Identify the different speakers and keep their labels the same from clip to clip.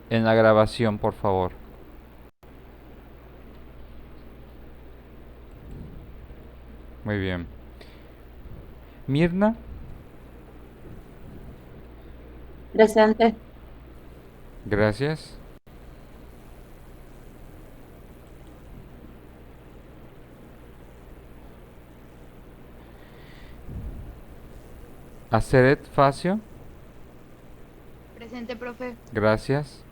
Speaker 1: en la grabación, por favor. Muy bien. Mirna,
Speaker 2: Presente.
Speaker 1: gracias. Aceret Facio,
Speaker 3: Presente, profe.
Speaker 1: gracias.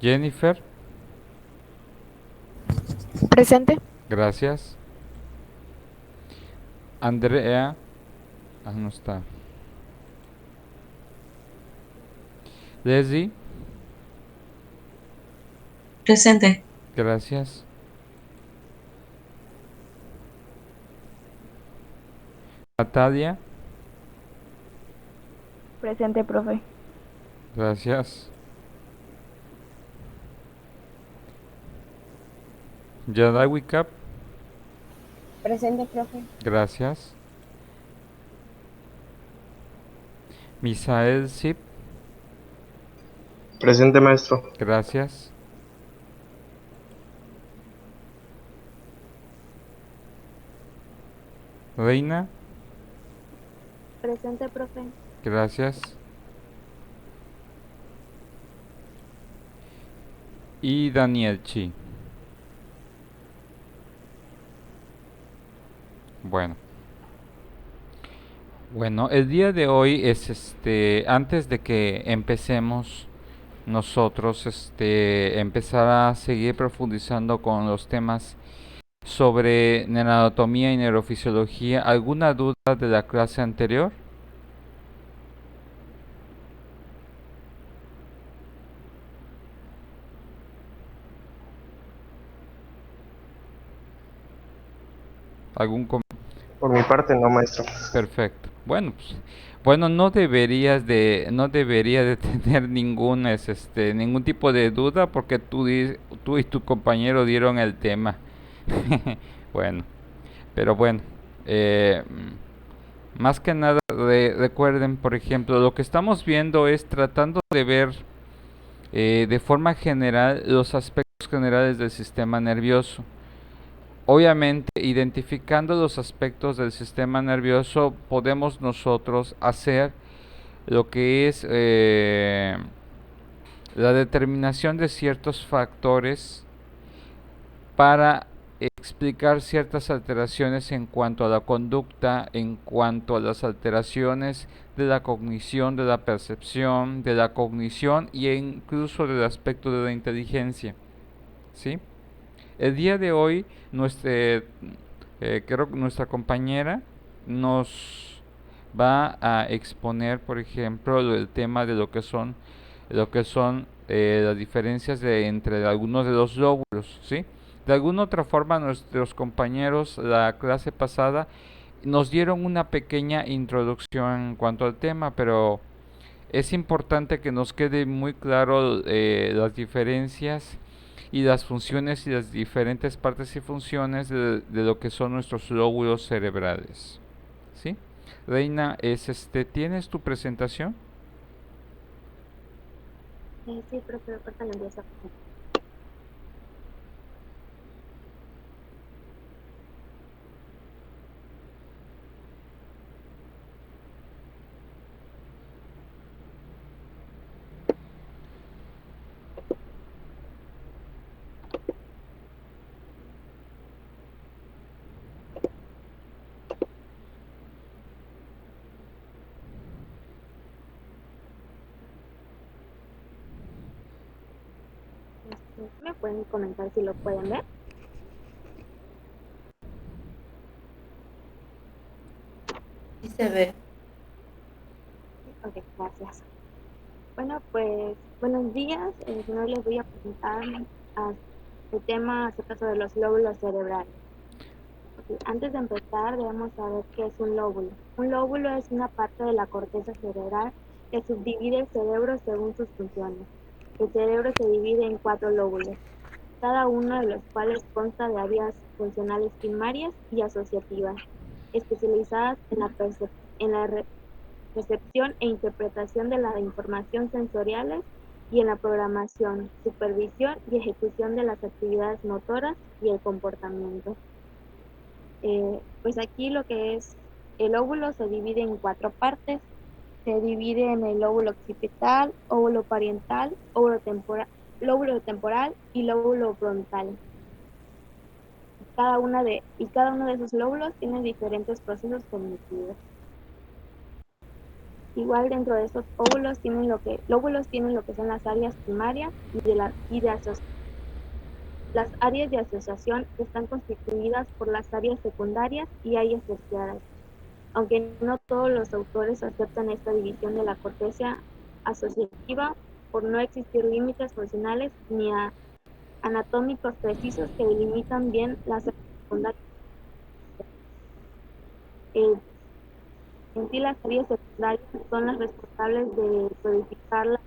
Speaker 1: Jennifer,
Speaker 3: Presente.
Speaker 1: gracias. Andrea, no está. Leslie,
Speaker 2: Presente.
Speaker 1: gracias. Natalia,
Speaker 3: Presente, profe.
Speaker 1: gracias. Yadawikap,
Speaker 3: Presente, profe.
Speaker 1: gracias. Misael Sip,
Speaker 4: Presente, maestro.
Speaker 1: gracias. Reina,
Speaker 3: Presente, profe.
Speaker 1: gracias. Y Daniel Chi. Bueno, bueno, el día de hoy es antes de que empecemos nosotros empezar a seguir profundizando con los temas sobre neuroanatomía y neurofisiología. ¿Alguna duda de la clase anterior? ¿Algún
Speaker 4: Por mi parte, no, maestro.
Speaker 1: Perfecto. Bueno, pues, bueno, no debería de tener ningún tipo de duda porque tú y tu compañero dieron el tema. Bueno, pero bueno, eh, más que nada recuerden, por ejemplo, lo que estamos viendo es tratando de ver de forma general los aspectos generales del sistema nervioso. Obviamente, identificando los aspectos del sistema nervioso, podemos nosotros hacer lo que es la determinación de ciertos factores para explicar ciertas alteraciones en cuanto a la conducta, en cuanto a las alteraciones de la cognición, de la percepción, de la cognición e incluso del aspecto de la inteligencia. ¿Sí? El día de hoy, creo que nuestra compañera nos va a exponer, por ejemplo, el tema de lo que son las diferencias entre algunos de los lóbulos, ¿sí? De alguna otra forma, nuestros compañeros la clase pasada nos dieron una pequeña introducción en cuanto al tema, pero es importante que nos quede muy claro las diferencias y las funciones y las diferentes partes y funciones de lo que son nuestros lóbulos cerebrales. ¿Sí? Reina, ¿tienes tu presentación?
Speaker 3: Sí, profe, ahorita lo empiezo. ¿Me pueden comentar si lo pueden ver?
Speaker 2: Sí se ve.
Speaker 3: Ok, gracias. Bueno, pues buenos días. Yo les voy a presentar ah, el tema acerca sobre los lóbulos cerebrales. Ok, antes de empezar, debemos saber qué es un lóbulo. Un lóbulo es una parte de la corteza cerebral que subdivide el cerebro según sus funciones. El cerebro se divide en 4 lóbulos, cada uno de los cuales consta de áreas funcionales primarias y asociativas, especializadas en la recepción e interpretación de la información sensoriales y en la programación, supervisión y ejecución de las actividades motoras y el comportamiento. Pues aquí lo que es el óvulo se divide en 4 partes. Se divide en el lóbulo occipital, óvulo parietal, lóbulo temporal y lóbulo frontal. Cada uno de esos lóbulos tiene diferentes procesos cognitivos. Igual dentro de esos lóbulos tienen lo que son las áreas primarias y de asociación. Las áreas de asociación están constituidas por las áreas secundarias y áreas terciarias, aunque no todos los autores aceptan esta división de la corteza asociativa por no existir límites funcionales ni anatómicos precisos que delimitan bien las áreas secundarias. Eh, En sí, las áreas secundarias son las responsables de codificar la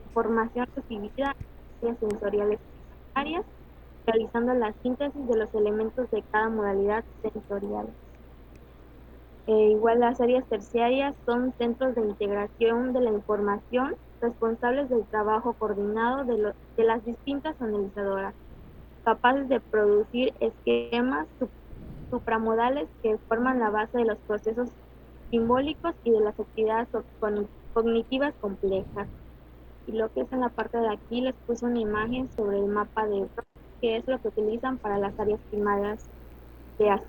Speaker 3: información recibida en áreas sensoriales primarias, realizando la síntesis de los elementos de cada modalidad sensorial. Igual las áreas terciarias son centros de integración de la información responsables del trabajo coordinado de las distintas analizadoras, capaces de producir esquemas supramodales que forman la base de los procesos simbólicos y de las actividades cognitivas complejas. Y lo que es en la parte de aquí les puse una imagen sobre el mapa de Broca, que es lo que utilizan para las áreas primarias de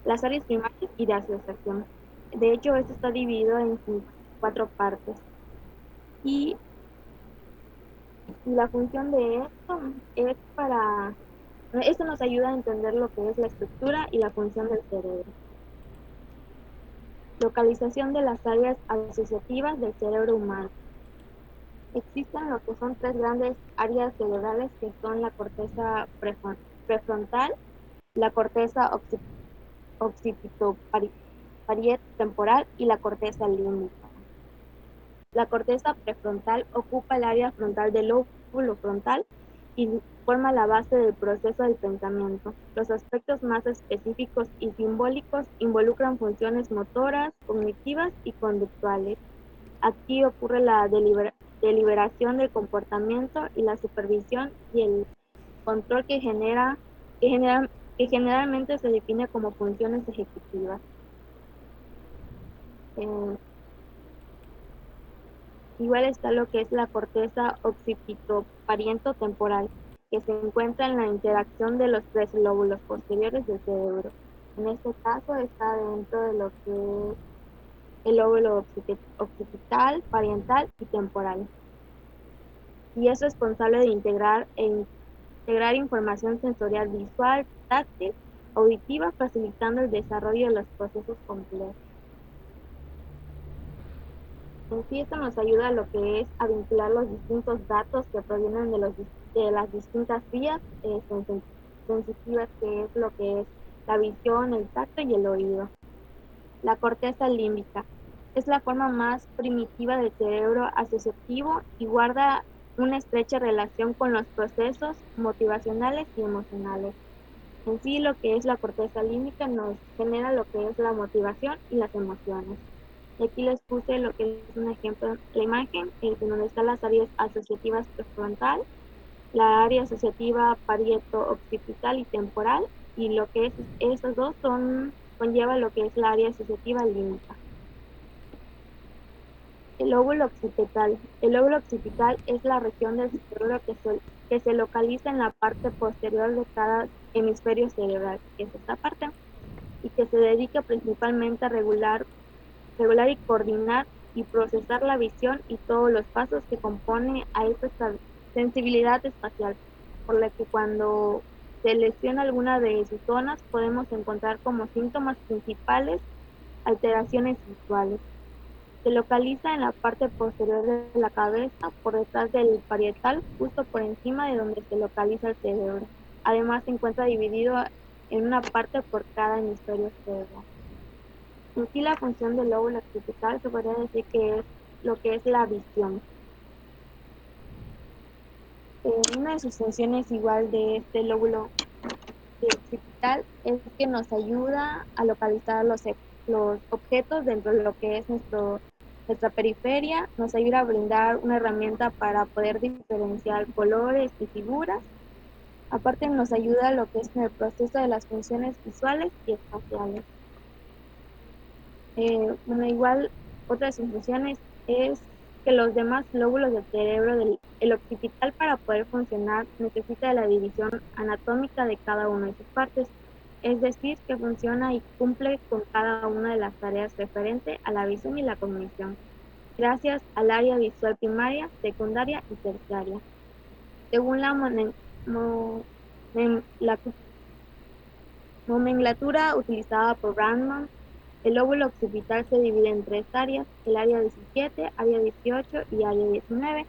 Speaker 3: las áreas primarias y de asociación. De hecho, esto está dividido en 4 partes. Y la función de esto es esto nos ayuda a entender lo que es la estructura y la función del cerebro. Localización de las áreas asociativas del cerebro humano. Existen lo que son 3 grandes áreas cerebrales que son la corteza prefrontal, la corteza occipitoparieto-temporal y la corteza límbica. La corteza prefrontal ocupa el área frontal del lóbulo frontal y forma la base del proceso del pensamiento. Los aspectos más específicos y simbólicos involucran funciones motoras, cognitivas y conductuales. Aquí ocurre la deliberación del comportamiento y la supervisión y el control que generalmente se define como funciones ejecutivas. Igual está lo que es la corteza occipitopariento-temporal, que se encuentra en la interacción de los 3 lóbulos posteriores del cerebro. En este caso está dentro de lo que es el lóbulo occipital, parietal y temporal. Y es responsable de integrar información sensorial visual, táctil, auditiva, facilitando el desarrollo de los procesos complejos. En sí, esto nos ayuda a lo que es a vincular los distintos datos que provienen de las distintas vías sensitivas, que es lo que es la visión, el tacto y el oído. La corteza límbica es la forma más primitiva del cerebro asociativo y guarda una estrecha relación con los procesos motivacionales y emocionales. En sí, lo que es la corteza límbica nos genera lo que es la motivación y las emociones. Y aquí les puse lo que es un ejemplo, la imagen, en donde están las áreas asociativas prefrontal, la área asociativa parieto-occipital y temporal, y lo que es esos dos conlleva lo que es la área asociativa límbica. El lóbulo occipital. El lóbulo occipital es la región del cerebro que se localiza en la parte posterior de cada hemisferio cerebral, que es esta parte, y que se dedica principalmente a regular y coordinar y procesar la visión y todos los pasos que compone a esta sensibilidad espacial, por la que cuando se lesiona alguna de sus zonas podemos encontrar como síntomas principales alteraciones visuales. Se localiza en la parte posterior de la cabeza, por detrás del parietal, justo por encima de donde se localiza el cerebro. Además se encuentra dividido en una parte por cada hemisferio cerebral. En sí, la función del lóbulo occipital se podría decir que es lo que es la visión. Una de sus funciones igual de este lóbulo occipital es que nos ayuda a localizar los objetos dentro de lo que es Nuestra periferia nos ayuda a brindar una herramienta para poder diferenciar colores y figuras. Aparte nos ayuda a lo que es en el proceso de las funciones visuales y espaciales. Bueno, igual otra de sus funciones es que los demás lóbulos del cerebro, el occipital para poder funcionar necesita de la división anatómica de cada una de sus partes, es decir, que funciona y cumple con cada una de las tareas referente a la visión y la cognición, gracias al área visual primaria, secundaria y terciaria. Según la nomenclatura utilizada por Brandman, el lóbulo occipital se divide en tres áreas: el área 17, área 18 y área 19.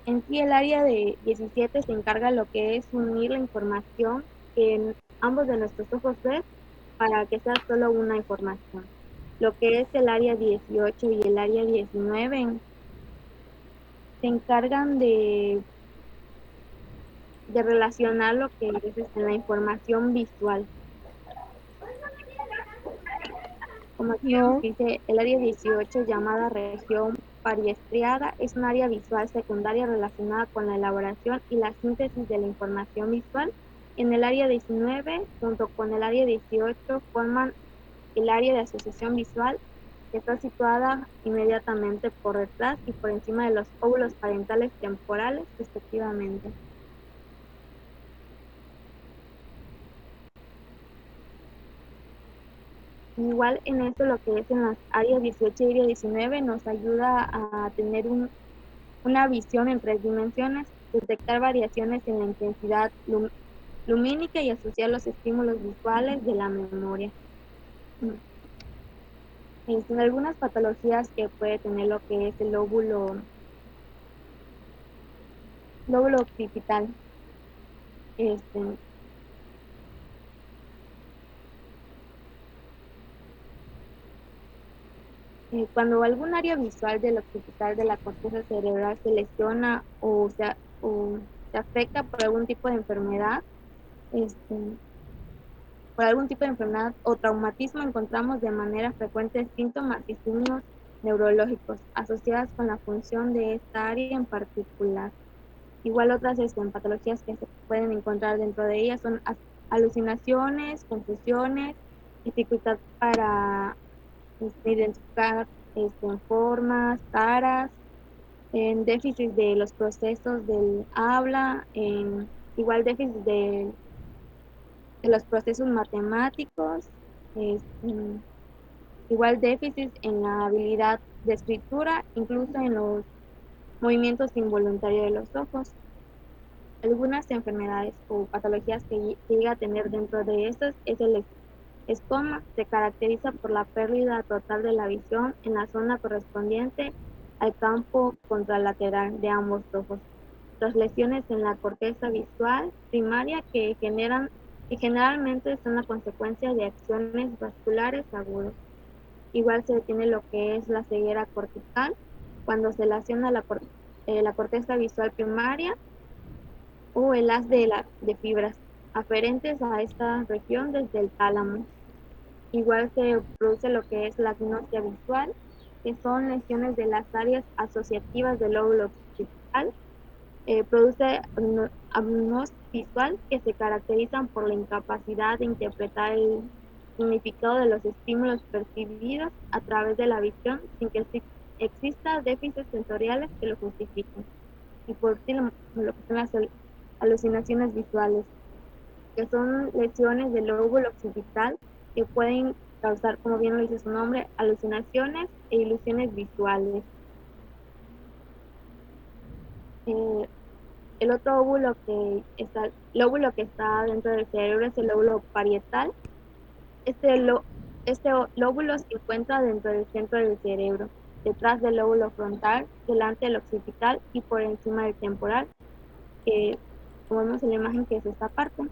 Speaker 3: En sí, el área de 17 se encarga de lo que es unir la información que en ambos de nuestros ojos ven para que sea solo una información. Lo que es el área 18 y el área 19 se encargan de relacionar lo que es la información visual. Como aquí
Speaker 5: No,
Speaker 3: dice, el área 18, llamada región pariestriada, es un área visual secundaria relacionada con la elaboración y la síntesis de la información visual. En el área 19, junto con el área 18, forman el área de asociación visual, que está situada inmediatamente por detrás y por encima de los óvulos parietales temporales, respectivamente. Igual en esto, lo que es en las áreas 18 y área 19, nos ayuda a tener una visión en tres dimensiones, detectar variaciones en la intensidad lumínica y asociar los estímulos visuales de la memoria. En algunas patologías que puede tener lo que es el lóbulo occipital, este, cuando algún área visual del occipital de la corteza cerebral se lesiona o se afecta por algún tipo de enfermedad, este, o traumatismo, encontramos de manera frecuente síntomas y signos neurológicos asociados con la función de esta área en particular. Igual otras patologías que se pueden encontrar dentro de ellas son alucinaciones, confusiones, dificultad para identificar formas, caras, en déficit de los procesos del habla, igual déficit de los procesos matemáticos, este, igual déficit en la habilidad de escritura, incluso en los movimientos involuntarios de los ojos. Algunas enfermedades o patologías que llega a tener dentro de estas es el escoma. Se caracteriza por la pérdida total de la visión en la zona correspondiente al campo contralateral de ambos ojos. Las lesiones en la corteza visual primaria que generalmente son la consecuencia de acciones vasculares agudas. Igual se tiene lo que es la ceguera cortical, cuando se lesiona la corteza visual primaria o el haz de fibras aferentes a esta región desde el tálamo. Igual se produce lo que es la agnosia visual, que son lesiones de las áreas asociativas del lóbulo occipital. Produce agnosia visual, que se caracterizan por la incapacidad de interpretar el significado de los estímulos percibidos a través de la visión sin que exista déficits sensoriales que lo justifiquen. Y por último, lo que son las alucinaciones visuales, que son lesiones del lóbulo occipital que pueden causar, como bien lo dice su nombre, alucinaciones e ilusiones visuales. Eh, el otro lóbulo que está dentro del cerebro es el lóbulo parietal. Este lóbulo se encuentra dentro del centro del cerebro, detrás del lóbulo frontal, delante del occipital y por encima del temporal, que como vemos en la imagen, que es esta parte.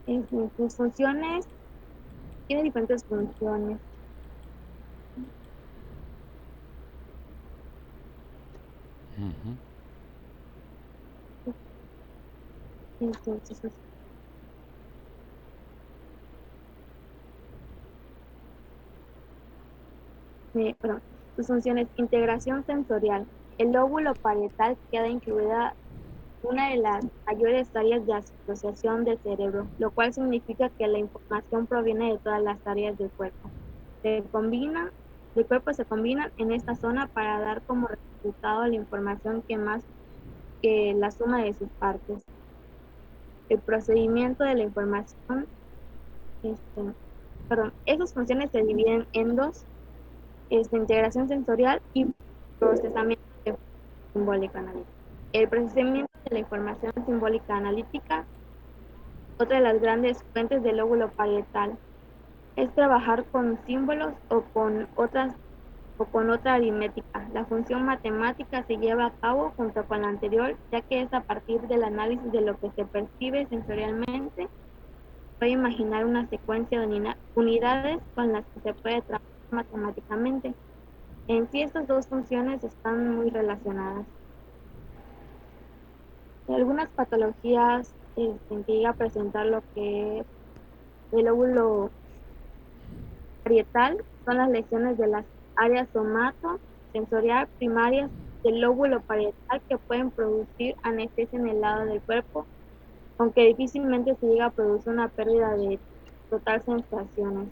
Speaker 3: En sus funciones, tiene diferentes funciones.
Speaker 1: Ujú.
Speaker 3: Entonces, perdón, sus funciones: integración sensorial. El lóbulo parietal queda incluida una de las mayores áreas de asociación del cerebro, lo cual significa que la información proviene de todas las áreas del cuerpo. El cuerpo se combinan en esta zona para dar como resultado la información que más que la suma de sus partes. El procedimiento de la información, esas funciones se dividen en dos: integración sensorial y procesamiento de simbólica analítica. El procesamiento de la información simbólica analítica, otra de las grandes fuentes del lóbulo parietal, es trabajar con símbolos o con otra aritmética. La función matemática se lleva a cabo junto con la anterior, ya que es a partir del análisis de lo que se percibe sensorialmente, puede imaginar una secuencia de unidades con las que se puede trabajar matemáticamente. En sí, estas dos funciones están muy relacionadas. Algunas patologías que llega a presentar lo que es el lóbulo parietal son las lesiones de las áreas somatosensorial primarias del lóbulo parietal, que pueden producir anestesia en el lado del cuerpo, aunque difícilmente se llega a producir una pérdida de total sensaciones.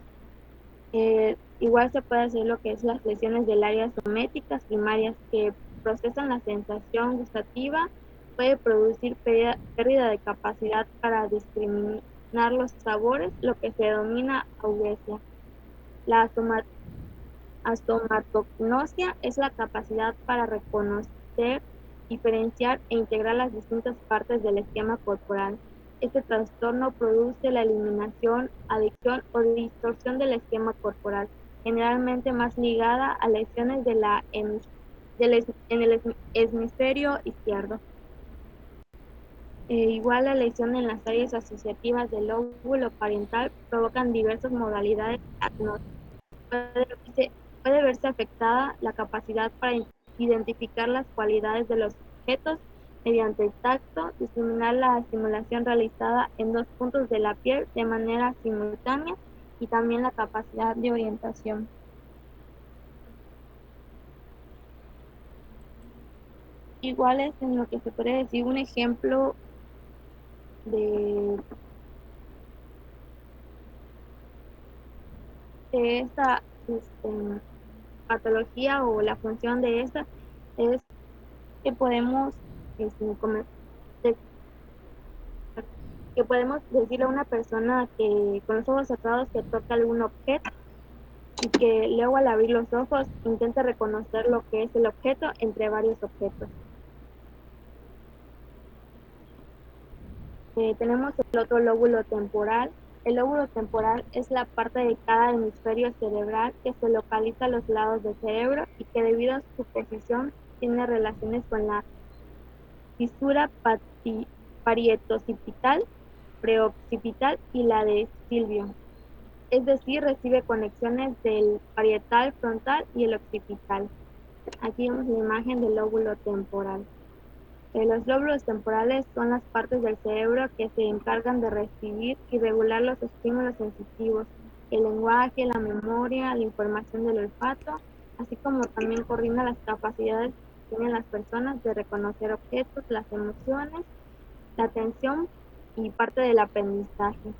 Speaker 3: Igual se puede hacer lo que es las lesiones del área somáticas primarias, que procesan la sensación gustativa, puede producir pérdida de capacidad para discriminar los sabores, lo que se denomina augesia. La asomatognosia es la capacidad para reconocer, diferenciar e integrar las distintas partes del esquema corporal. Este trastorno produce la eliminación, adicción o distorsión del esquema corporal, generalmente más ligada a lesiones en el hemisferio izquierdo. Igual la lesión en las áreas asociativas del lóbulo parietal provocan diversas modalidades agnósticas. Puede verse afectada la capacidad para identificar las cualidades de los objetos mediante el tacto, discriminar la estimulación realizada en dos puntos de la piel de manera simultánea, y también la capacidad de orientación. Igual es en lo que se puede decir un ejemplo de esta patología, o la función de esta es que podemos de- que podemos decirle a una persona que con los ojos cerrados que toque algún objeto, y que luego al abrir los ojos intente reconocer lo que es el objeto entre varios objetos. Tenemos el otro lóbulo temporal. El lóbulo temporal es la parte de cada hemisferio cerebral que se localiza a los lados del cerebro y que, debido a su posición, tiene relaciones con la fisura parietoccipital, preoccipital y la de Silvio. Es decir, recibe conexiones del parietal frontal y el occipital. Aquí vemos la imagen del lóbulo temporal. Los lóbulos temporales son las partes del cerebro que se encargan de recibir y regular los estímulos sensitivos, el lenguaje, la memoria, la información del olfato, así como también coordina las capacidades que tienen las personas de reconocer objetos, las emociones, la atención y parte del aprendizaje.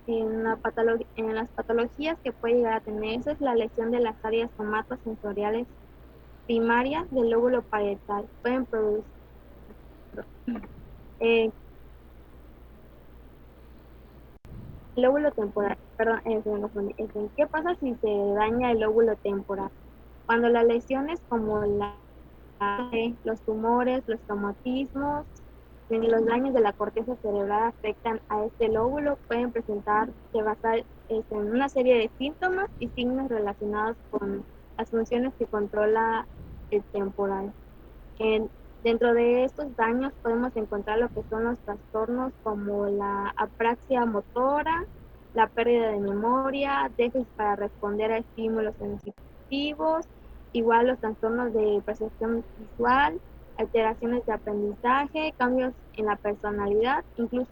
Speaker 3: En las patologías que puede llegar a tener, esa es la lesión de las áreas somatosensoriales primarias del lóbulo parietal. Pueden producir eh, el lóbulo temporal. Perdón, me confundí. ¿Qué pasa si se daña el lóbulo temporal? Cuando las lesiones como los tumores, los traumatismos, los daños de la corteza cerebral afectan a este lóbulo, pueden basar en una serie de síntomas y signos relacionados con las funciones que controla el temporal. Dentro de estos daños podemos encontrar lo que son los trastornos como la apraxia motora, la pérdida de memoria, déficit para responder a estímulos sensitivos, igual los trastornos de percepción visual, alteraciones de aprendizaje, cambios en la personalidad, incluso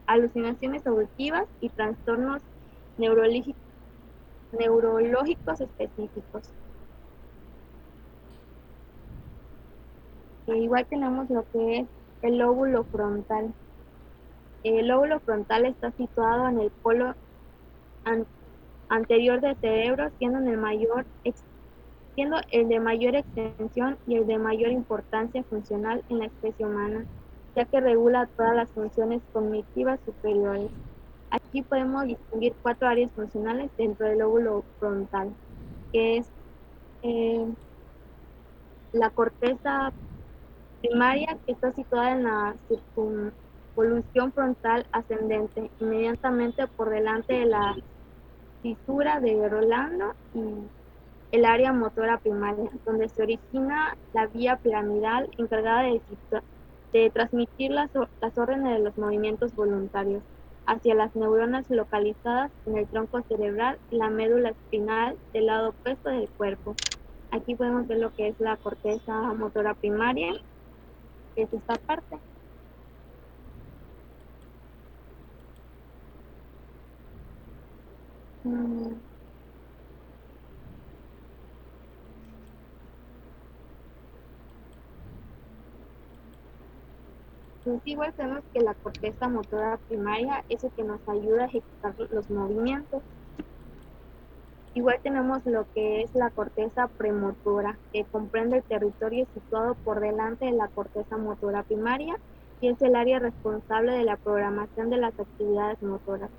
Speaker 3: alucinaciones auditivas y trastornos neurológicos específicos. Igual tenemos lo que es el lóbulo frontal. El lóbulo frontal está situado en el polo anterior del cerebro, siendo el de mayor extensión y el de mayor importancia funcional en la especie humana, ya que regula todas las funciones cognitivas superiores. Aquí podemos distinguir 4 áreas funcionales dentro del lóbulo frontal, que es eh, la corteza primaria, que está situada en la circunvolución frontal ascendente, inmediatamente por delante de la cisura de Rolando y el área motora primaria, donde se origina la vía piramidal encargada de transmitir las órdenes de los movimientos voluntarios hacia las neuronas localizadas en el tronco cerebral y la médula espinal del lado opuesto del cuerpo. Aquí podemos ver lo que es la corteza motora primaria, que es esta parte. Mm, Pues igual sabemos que la corteza motora primaria es el que nos ayuda a ejecutar los movimientos. Igual tenemos lo que es la corteza premotora, que comprende el territorio situado por delante de la corteza motora primaria y es el área responsable de la programación de las actividades motoras.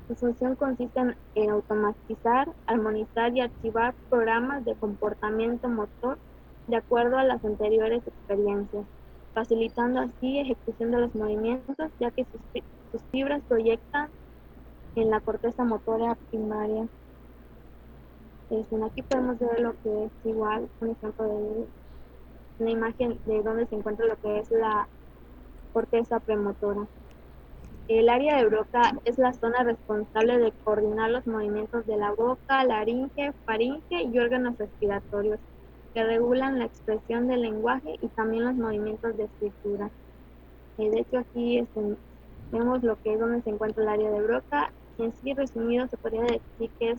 Speaker 3: Su función consiste en automatizar, armonizar y archivar programas de comportamiento motor de acuerdo a las anteriores experiencias, facilitando así ejecución de los movimientos, ya que sus fibras proyectan en la corteza motora primaria. Aquí podemos ver lo que es igual un ejemplo de una imagen de donde se encuentra lo que es la corteza premotora. El área de Broca es la zona responsable de coordinar los movimientos de la boca, laringe, faringe y órganos respiratorios, que regulan la expresión del lenguaje y también los movimientos de escritura. De hecho, aquí vemos lo que es donde se encuentra el área de Broca. En sí, resumido, se podría decir que es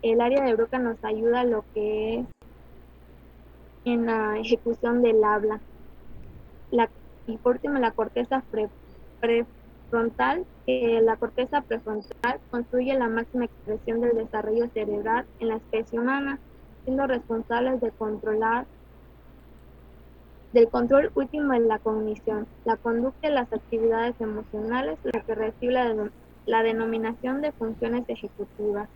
Speaker 3: el área de Broca nos ayuda a lo que es en la ejecución del habla. Y por último, la corteza prefrontal, que la corteza prefrontal construye la máxima expresión del desarrollo cerebral en la especie humana, siendo responsables del control último de la cognición, la conducta y las actividades emocionales, lo que recibe la denominación de funciones ejecutivas.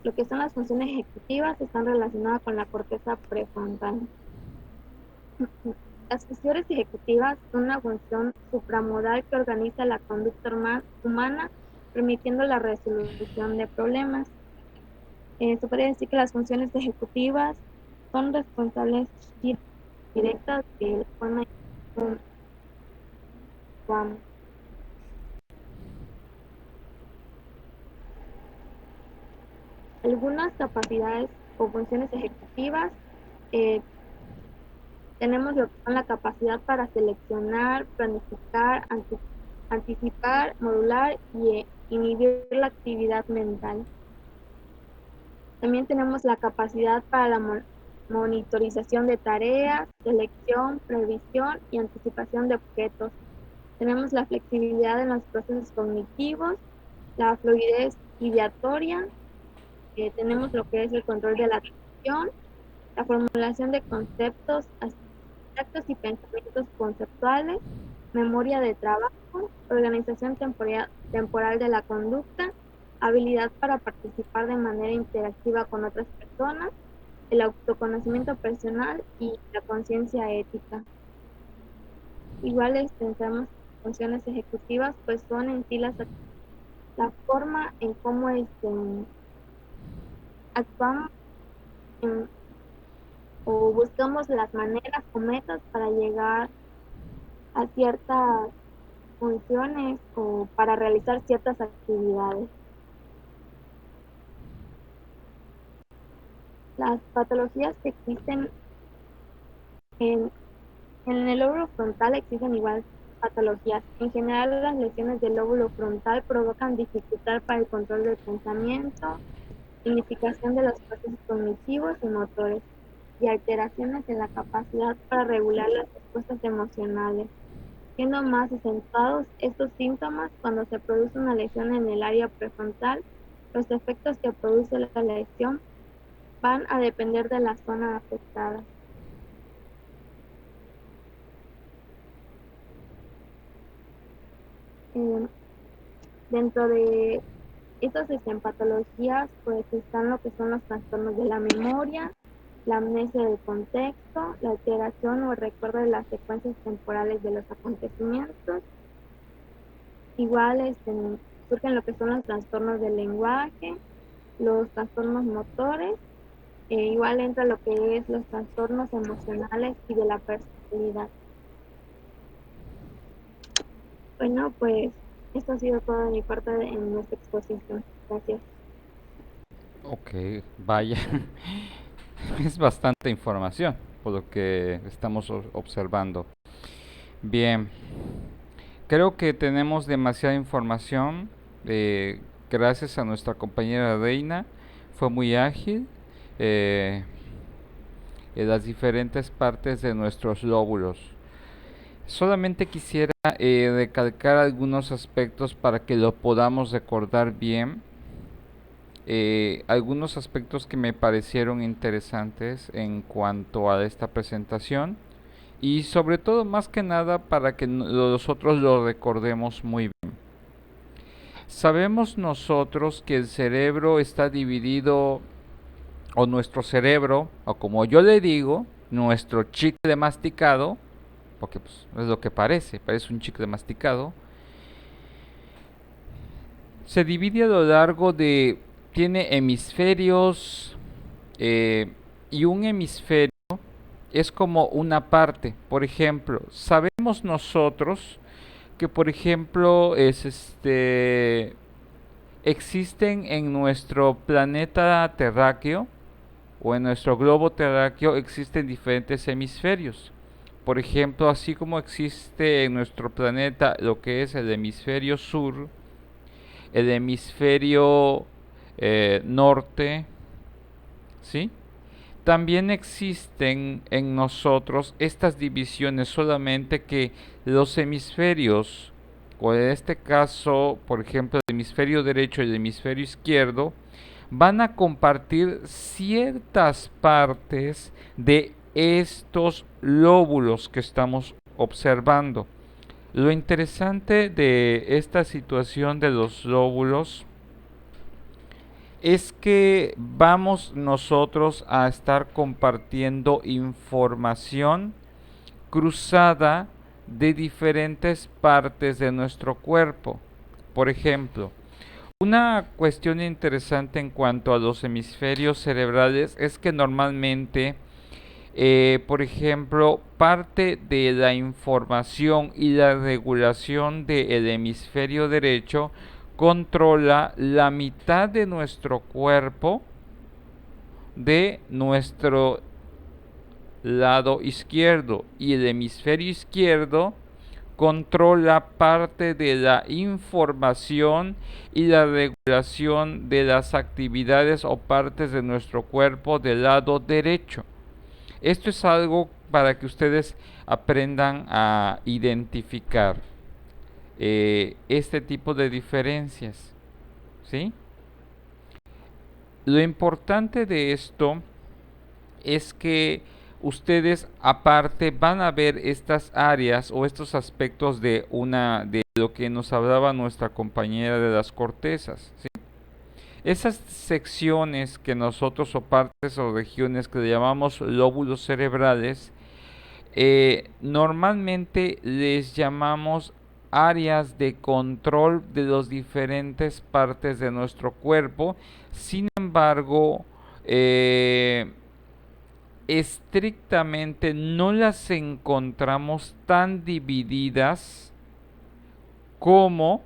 Speaker 3: Lo que son las funciones ejecutivas están relacionadas con la corteza prefrontal. Las funciones ejecutivas son una función supramodal que organiza la conducta humana, permitiendo la resolución de problemas. Se podría decir que las funciones ejecutivas son responsables directas de la forma en que actuamos. Algunas capacidades o funciones ejecutivas eh, tenemos lo que son la capacidad para seleccionar, planificar, anticipar, modular y inhibir la actividad mental. También tenemos la capacidad para la monitorización de tareas, selección, previsión y anticipación de objetos. Tenemos la flexibilidad en los procesos cognitivos, la fluidez ideatoria, tenemos lo que es el control de la atención, la formulación de conceptos abstractos y pensamientos conceptuales, memoria de trabajo, organización temporal de la conducta, habilidad para participar de manera interactiva con otras personas, el autoconocimiento personal y la conciencia ética. Igual pensamos funciones ejecutivas, pues son en sí la forma en cómo actuamos o buscamos las maneras o metas para llegar a ciertas funciones o para realizar ciertas actividades. Las patologías que existen en, en el lóbulo frontal existen igual patologías. En general, las lesiones del lóbulo frontal provocan dificultad para el control del pensamiento, significación de los procesos cognitivos y motores, y alteraciones en la capacidad para regular las respuestas emocionales, siendo más acentuados estos síntomas cuando se produce una lesión en el área prefrontal. Los efectos que produce la lesión van a depender de la zona afectada. Dentro de estas patologías, pues están lo que son los trastornos de la memoria, la amnesia del contexto, la alteración o el recuerdo de las secuencias temporales de los acontecimientos. Igual surgen lo que son los trastornos del lenguaje, los trastornos motores, igual entra lo que es los trastornos emocionales y de la personalidad. Bueno, pues esto ha sido todo de mi parte en nuestra exposición. Gracias.
Speaker 1: Ok, vaya. Es bastante información por lo que estamos observando. Bien, creo que tenemos demasiada información. Gracias a nuestra compañera Reina, fue muy ágil en las diferentes partes de nuestros lóbulos. Solamente quisiera recalcar algunos aspectos para que lo podamos recordar bien. Algunos aspectos que me parecieron interesantes en cuanto a esta presentación y sobre todo más que nada para que nosotros lo recordemos muy bien. Sabemos nosotros que el cerebro está dividido, o nuestro cerebro, o como yo le digo, nuestro chicle masticado, porque pues, es lo que parece un chicle masticado, se divide a lo largo de, tiene hemisferios, y un hemisferio es como una parte. Por ejemplo, sabemos nosotros que por ejemplo existen en nuestro planeta terráqueo o en nuestro globo terráqueo existen diferentes hemisferios. Por ejemplo, así como existe en nuestro planeta lo que es el hemisferio sur, el hemisferio norte, ¿sí? También existen en nosotros estas divisiones, solamente que los hemisferios, o en este caso, por ejemplo, el hemisferio derecho y el hemisferio izquierdo, van a compartir ciertas partes de estos lóbulos que estamos observando. Lo interesante de esta situación de los lóbulos es que vamos nosotros a estar compartiendo información cruzada de diferentes partes de nuestro cuerpo. Por ejemplo, una cuestión interesante en cuanto a los hemisferios cerebrales es que normalmente, por ejemplo, parte de la información y la regulación del hemisferio derecho controla la mitad de nuestro cuerpo de nuestro lado izquierdo, y el hemisferio izquierdo controla parte de la información y la regulación de las actividades o partes de nuestro cuerpo del lado derecho. Esto es algo para que ustedes aprendan a identificar este tipo de diferencias, ¿sí? Lo importante de esto es que ustedes aparte van a ver estas áreas o estos aspectos de lo que nos hablaba nuestra compañera de las cortezas, ¿sí? Esas secciones que nosotros, o partes o regiones que le llamamos lóbulos cerebrales, normalmente les llamamos áreas de control de las diferentes partes de nuestro cuerpo. Sin embargo, estrictamente no las encontramos tan divididas como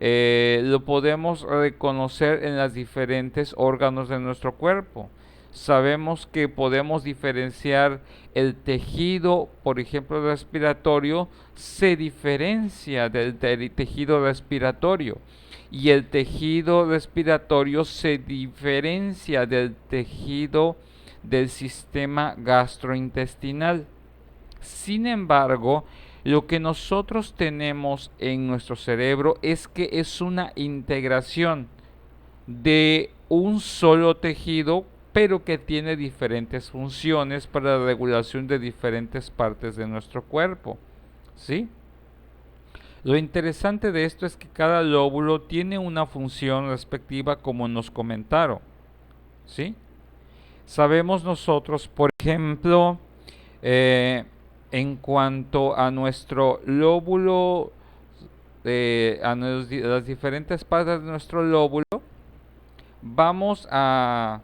Speaker 1: lo podemos reconocer en los diferentes órganos de nuestro cuerpo. sabemos que podemos diferenciar el tejido, por ejemplo, respiratorio, se diferencia del tejido respiratorio. Y el tejido respiratorio se diferencia del tejido del sistema gastrointestinal. Sin embargo, lo que nosotros tenemos en nuestro cerebro es que es una integración de un solo tejido, pero que tiene diferentes funciones para la regulación de diferentes partes de nuestro cuerpo. ¿Sí? Lo interesante de esto es que cada lóbulo tiene una función respectiva, como nos comentaron. ¿Sí? Sabemos nosotros, por ejemplo, en cuanto a nuestro lóbulo, a las diferentes partes de nuestro lóbulo, vamos a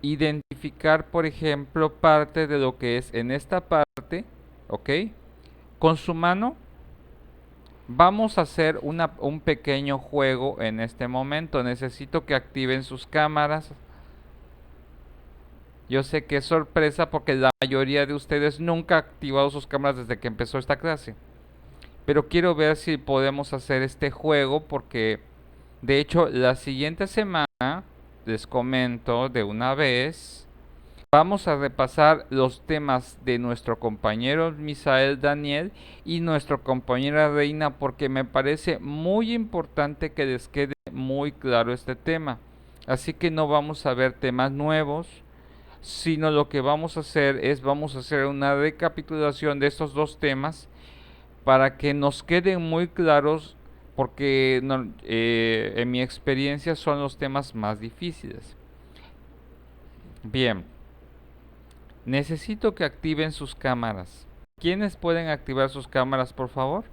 Speaker 1: identificar, por ejemplo, parte de lo que es en esta parte, ¿ok? Con su mano vamos a hacer un pequeño juego en este momento. Necesito que activen sus cámaras. Yo sé que es sorpresa porque la mayoría de ustedes nunca ha activado sus cámaras desde que empezó esta clase. Pero quiero ver si podemos hacer este juego porque, de hecho, la siguiente semana, les comento de una vez, vamos a repasar los temas de nuestro compañero Misael Daniel y nuestra compañera Reina, porque me parece muy importante que les quede muy claro este tema. Así que no vamos a ver temas nuevos, sino lo que vamos a hacer es una recapitulación de estos dos temas para que nos queden muy claros, porque en mi experiencia son los temas más difíciles. Bien, necesito que activen sus cámaras. ¿Quiénes pueden activar sus cámaras, por favor?